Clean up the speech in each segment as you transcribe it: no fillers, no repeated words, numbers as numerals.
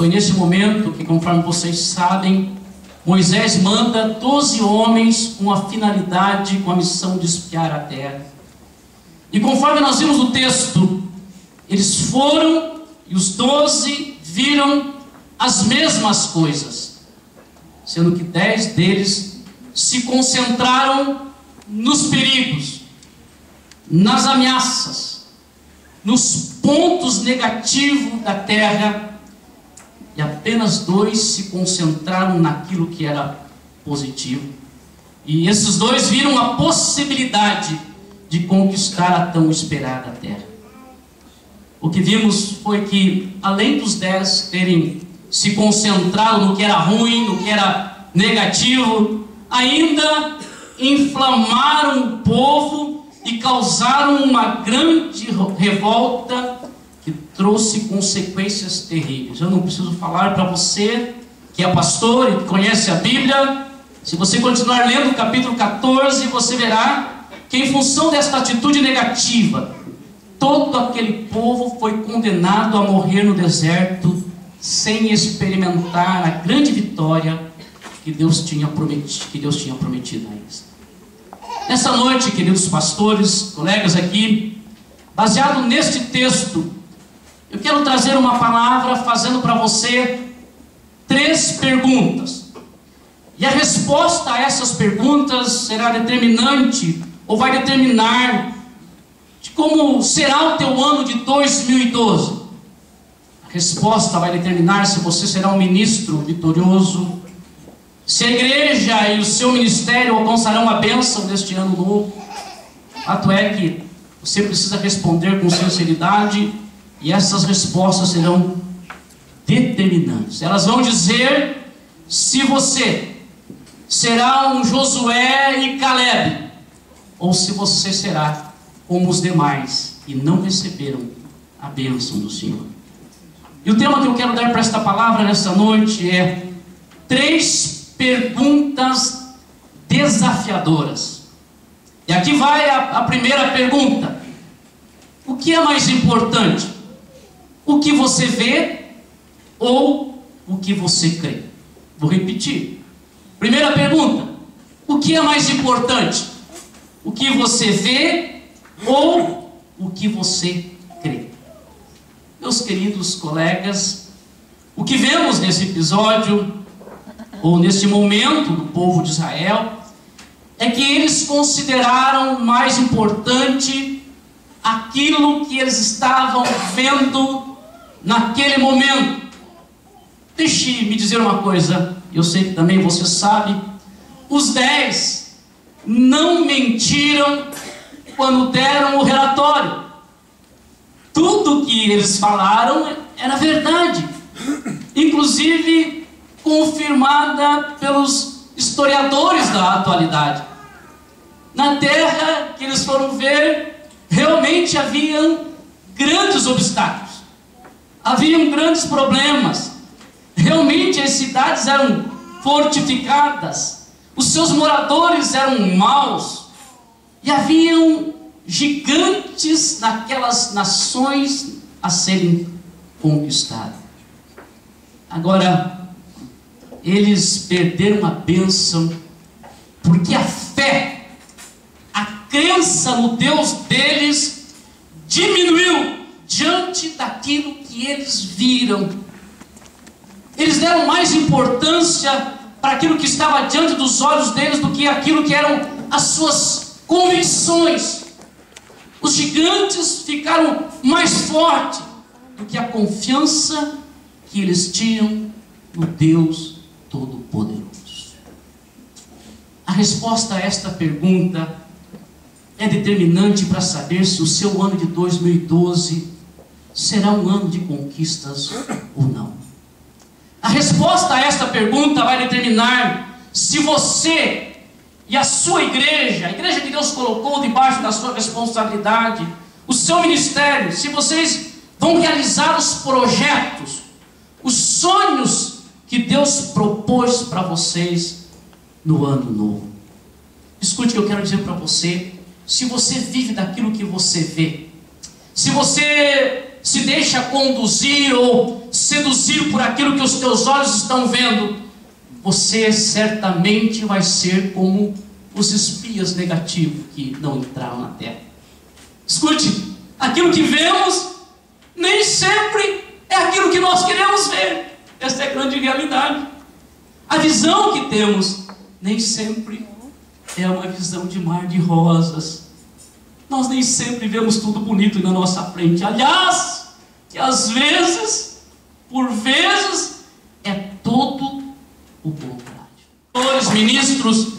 Foi nesse momento que, conforme vocês sabem, Moisés manda 12 homens com a finalidade, com a missão de espiar a terra. E conforme nós vimos no texto, eles foram e os 12 viram as mesmas coisas, sendo que 10 deles se concentraram nos perigos, nas ameaças, nos pontos negativos da terra, e apenas 2 se concentraram naquilo que era positivo. E esses 2 viram a possibilidade de conquistar a tão esperada terra. O que vimos foi que, além dos 10 terem se concentrado no que era ruim, no que era negativo, ainda inflamaram o povo e causaram uma grande revolta que trouxe consequências terríveis. Eu não preciso falar para você que é pastor e que conhece a Bíblia. Se você continuar lendo o capítulo 14, você verá que, em função desta atitude negativa, todo aquele povo foi condenado a morrer no deserto sem experimentar a grande vitória que Deus tinha prometido a eles. Nessa noite, queridos pastores, colegas aqui, baseado neste texto, eu quero trazer uma palavra fazendo para você 3 perguntas. E a resposta a essas perguntas será determinante, ou vai determinar, de como será o teu ano de 2012. A resposta vai determinar se você será um ministro vitorioso, se a igreja e o seu ministério alcançarão a bênção deste ano novo. Fato é que você precisa responder com sinceridade, e essas respostas serão determinantes. Elas vão dizer se você será um Josué e Caleb, ou se você será como os demais e não receberam a bênção do Senhor. E o tema que eu quero dar para esta palavra nesta noite é 3 perguntas desafiadoras. E aqui vai a primeira pergunta: o que é mais importante? O que você vê ou o que você crê? Vou repetir. Primeira pergunta: o que é mais importante? O que você vê ou o que você crê? Meus queridos colegas, o que vemos nesse episódio, ou neste momento do povo de Israel, é que eles consideraram mais importante aquilo que eles estavam vendo naquele momento. Deixe-me dizer uma coisa, eu sei que também você sabe, os 10 não mentiram quando deram o relatório. Tudo que eles falaram era verdade, inclusive confirmada pelos historiadores da atualidade. Na terra que eles foram ver, realmente haviam grandes obstáculos, haviam grandes problemas. Realmente as cidades eram fortificadas, os seus moradores eram maus, e haviam gigantes naquelas nações a serem conquistadas. Agora, eles perderam a bênção porque a fé, a crença no Deus deles diminuiu diante daquilo que eles viram. Eles deram mais importância para aquilo que estava diante dos olhos deles do que aquilo que eram as suas convicções. Os gigantes ficaram mais fortes do que a confiança que eles tinham no Deus Todo-Poderoso. A resposta a esta pergunta é determinante para saber se o seu ano de 2012 será um ano de conquistas ou não. A resposta a esta pergunta vai determinar se você e a sua igreja, a igreja que Deus colocou debaixo da sua responsabilidade, o seu ministério, se vocês vão realizar os projetos, os sonhos que Deus propôs para vocês no ano novo. Escute o que eu quero dizer para você. Se você vive daquilo que você vê, se você se deixa conduzir ou se seduzir por aquilo que os teus olhos estão vendo, você certamente vai ser como os espias negativos que não entraram na terra. Escute, aquilo que vemos nem sempre é aquilo que nós queremos ver. Essa é a grande realidade. A visão que temos nem sempre é uma visão de mar de rosas. Nós nem sempre vemos tudo bonito na nossa frente. Aliás, que às vezes, por vezes, é todo o contrário. Senhores, ministros,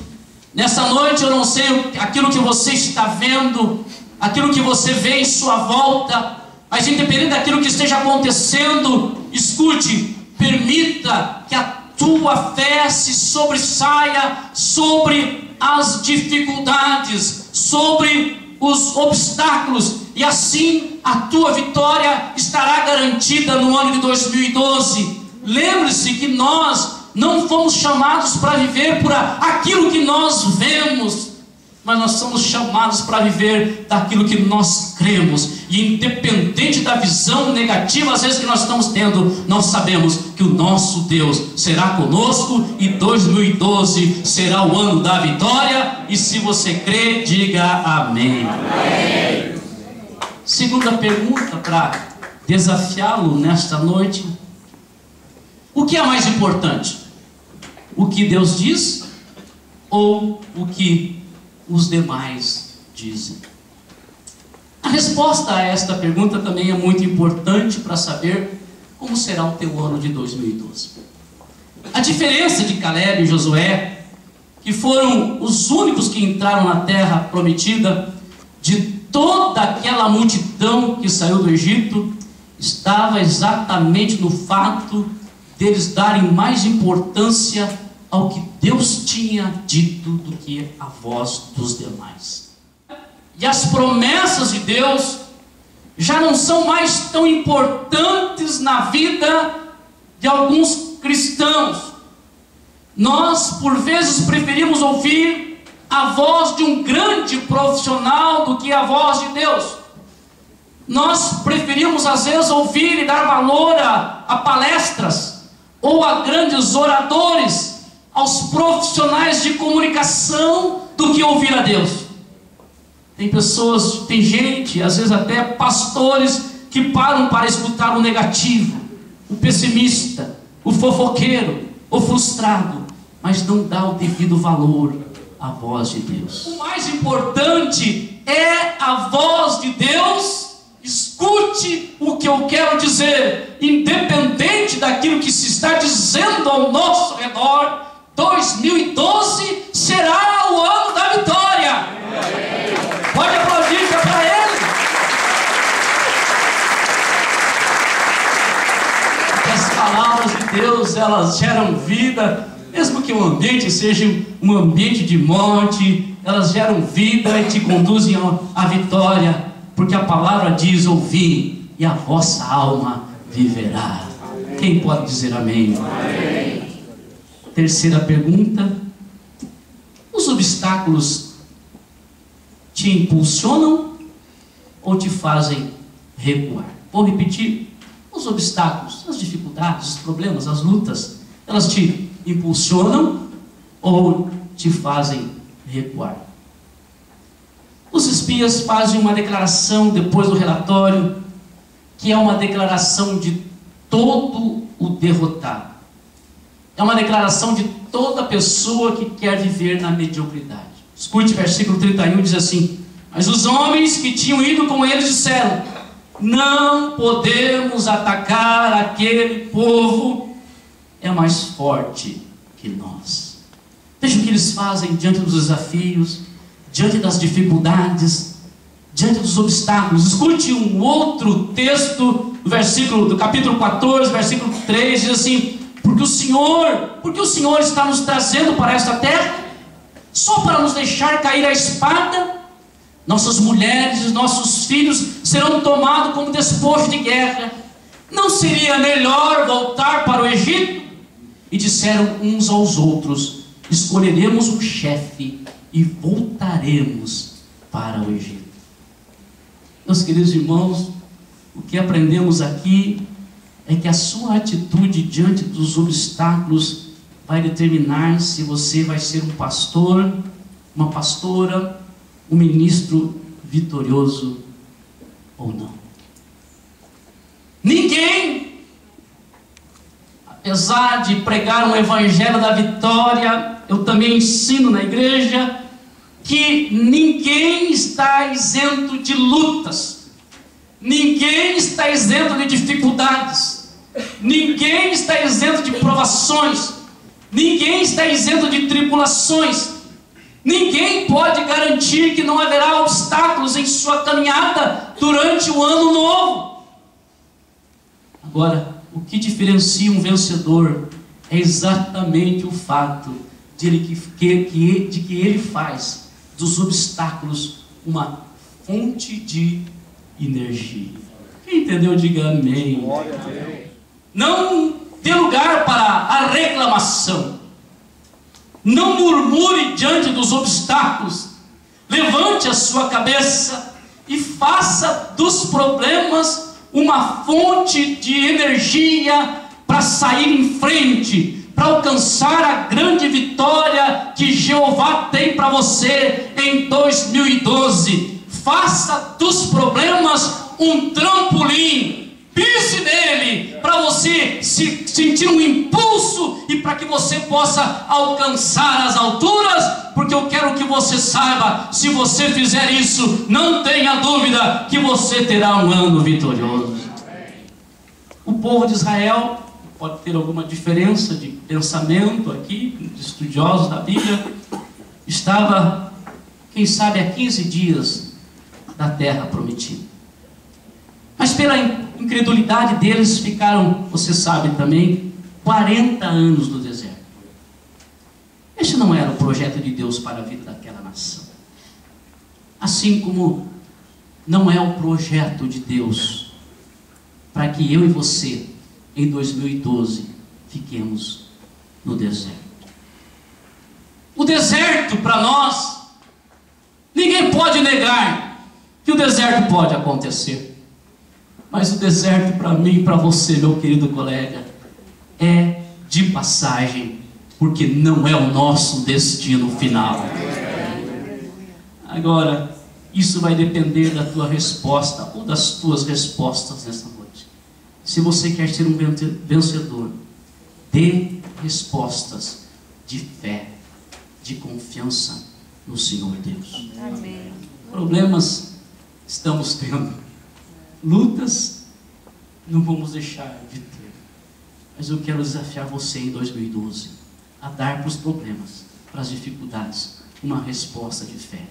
nessa noite eu não sei aquilo que você está vendo, aquilo que você vê em sua volta, mas independente daquilo que esteja acontecendo, escute, permita que a tua fé se sobressaia sobre as dificuldades, sobre os obstáculos, e assim a tua vitória estará garantida no ano de 2012. Lembre-se que nós não fomos chamados para viver por aquilo que nós vemos, mas nós somos chamados para viver daquilo que nós cremos. E independente da visão negativa às vezes que nós estamos tendo, nós sabemos que o nosso Deus será conosco, e 2012 será o ano da vitória. E se você crê, diga amém. Amém. Segunda pergunta para desafiá-lo nesta noite: o que é mais importante? O que Deus diz ou o que os demais dizem? A resposta a esta pergunta também é muito importante para saber como será o teu ano de 2012. A diferença de Caleb e Josué, que foram os únicos que entraram na terra prometida, de toda aquela multidão que saiu do Egito, estava exatamente no fato deles darem mais importância ao que Deus tinha dito do que a voz dos demais. E as promessas de Deus já não são mais tão importantes na vida de alguns cristãos. Nós, por vezes, preferimos ouvir a voz de um grande profissional do que a voz de Deus. Nós preferimos, às vezes, ouvir e dar valor a palestras, ou a grandes oradores, aos profissionais de comunicação, do que ouvir a Deus. Tem pessoas, tem gente, às vezes até pastores, que param para escutar o negativo, o pessimista, o fofoqueiro, o frustrado, mas não dá o devido valor à voz de Deus. O mais importante é a voz de Deus. Escute o que eu quero dizer, independente daquilo que se está dizendo ao nosso redor, 2012 será o ano da vitória. Pode aplaudir para ele. As palavras de Deus, elas geram vida, mesmo que o ambiente seja um ambiente de morte, elas geram vida e te conduzem à vitória. Porque a palavra diz: ouvi, e a vossa alma viverá. Amém. Quem pode dizer amém? Amém? Terceira pergunta: os obstáculos te impulsionam ou te fazem recuar? Vou repetir: os obstáculos, as dificuldades, os problemas, as lutas, elas te impulsionam ou te fazem recuar? Os espias fazem uma declaração depois do relatório, que é uma declaração de todo o derrotado. É uma declaração de toda pessoa que quer viver na mediocridade. Escute, versículo 31 diz assim: mas os homens que tinham ido com eles disseram: não podemos atacar aquele povo, é mais forte que nós. Veja o que eles fazem diante dos desafios, diante das dificuldades, diante dos obstáculos. Escute um outro texto do capítulo 14, versículo 3, diz assim: porque o Senhor está nos trazendo para esta terra, só para nos deixar cair a espada. Nossas mulheres e nossos filhos serão tomados como despojo de guerra. Não seria melhor voltar para o Egito? E disseram uns aos outros: escolheremos um chefe e voltaremos para o Egito. Meus queridos irmãos, o que aprendemos aqui é que a sua atitude diante dos obstáculos vai determinar se você vai ser um pastor, uma pastora, um ministro vitorioso ou não. Ninguém, apesar de pregar um evangelho da vitória, eu também ensino na igreja que ninguém está isento de lutas, ninguém está isento de dificuldades, ninguém está isento de provações, ninguém está isento de tribulações, ninguém pode garantir que não haverá obstáculos em sua caminhada durante o ano novo. Agora, o que diferencia um vencedor é exatamente o fato de que ele faz dos obstáculos uma fonte de energia. Quem entendeu, diga amém. Não dê lugar para a reclamação. Não murmure diante dos obstáculos. Levante a sua cabeça e faça dos problemas uma fonte de energia para sair em frente, para alcançar a grande vitória que Jeová tem para você em 2012. Faça dos problemas um trampolim, pise nele, para você se sentir um impulso e para que você possa alcançar as alturas, porque eu quero que você saiba, se você fizer isso, não tenha dúvida que você terá um ano vitorioso. O povo de Israel pode ter alguma diferença de pensamento aqui, de estudiosos da Bíblia, estava, quem sabe, há 15 dias da terra prometida. Mas pela incredulidade deles ficaram, você sabe também, 40 anos no deserto. Este não era o projeto de Deus para a vida daquela nação. Assim como não é o projeto de Deus para que eu e você, em 2012, fiquemos no deserto. O deserto para nós, ninguém pode negar que o deserto pode acontecer. Mas o deserto para mim e para você, meu querido colega, é de passagem, porque não é o nosso destino final. Agora, isso vai depender da tua resposta ou das tuas respostas nessa noite. Se você quer ser um vencedor, dê respostas de fé, de confiança no Senhor Deus. Amém. Problemas estamos tendo, lutas não vamos deixar de ter, mas eu quero desafiar você em 2012 a dar para os problemas, para as dificuldades, uma resposta de fé.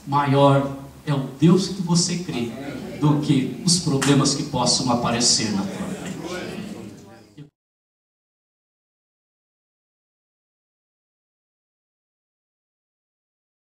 Maior é o Deus que você crê do que os problemas que possam aparecer na tua vida.